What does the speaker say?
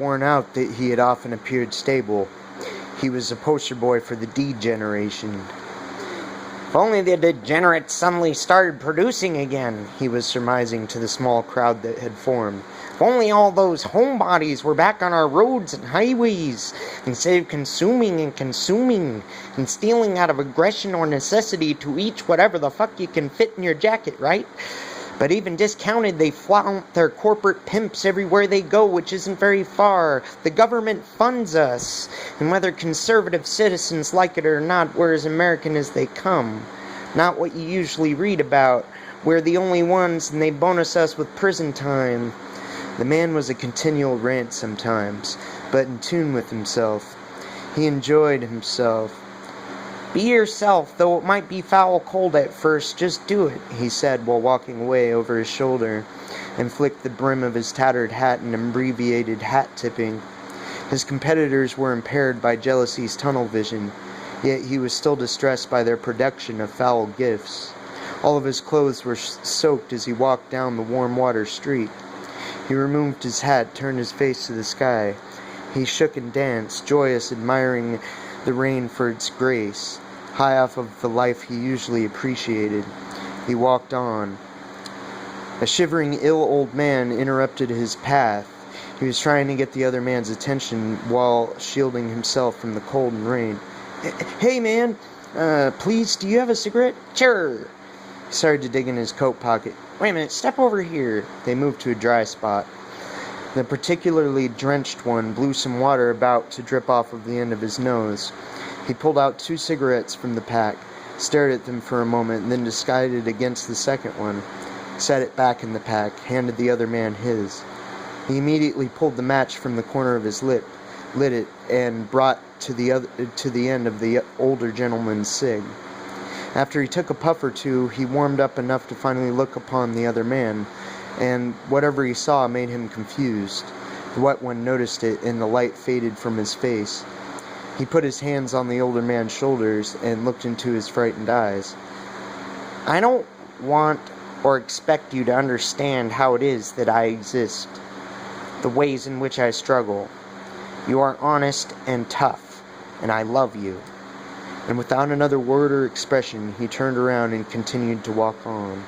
worn out that he had often appeared stable. He was a poster boy for the D-generation. If only the degenerates suddenly started producing again, he was surmising to the small crowd that had formed. If only all those homebodies were back on our roads and highways, instead of consuming and stealing out of aggression or necessity to eat whatever the fuck you can fit in your jacket, right? But even discounted, they flaunt their corporate pimps everywhere they go, which isn't very far. The government funds us, and whether conservative citizens like it or not, we're as American as they come. Not what you usually read about. We're the only ones, and they bonus us with prison time. The man was a continual rant sometimes, but in tune with himself. He enjoyed himself. Be yourself, though it might be foul cold at first, just do it, he said while walking away over his shoulder, and flicked the brim of his tattered hat in abbreviated hat-tipping. His competitors were impaired by jealousy's tunnel vision, yet he was still distressed by their production of foul gifts. All of his clothes were soaked as he walked down the warm water street. He removed his hat, turned his face to the sky. He shook and danced, joyous, admiring the rain for its grace, high off of the life he usually appreciated. He walked on. A shivering, ill old man interrupted his path. He was trying to get the other man's attention while shielding himself from the cold and rain. Hey, man, please, do you have a cigarette? Sure. He started to dig in his coat pocket. Wait a minute, step over here. They moved to a dry spot. The particularly drenched one blew some water about to drip off of the end of his nose. He pulled out 2 cigarettes from the pack, stared at them for a moment, and then decided against the second one, set it back in the pack, handed the other man his. He immediately pulled the match from the corner of his lip, lit it, and brought to the end of the older gentleman's cig. After he took a puff or two, he warmed up enough to finally look upon the other man, and whatever he saw made him confused. The wet one noticed it, and the light faded from his face. He put his hands on the older man's shoulders and looked into his frightened eyes. I don't want or expect you to understand how it is that I exist, the ways in which I struggle. You are honest and tough, and I love you. And without another word or expression, he turned around and continued to walk on.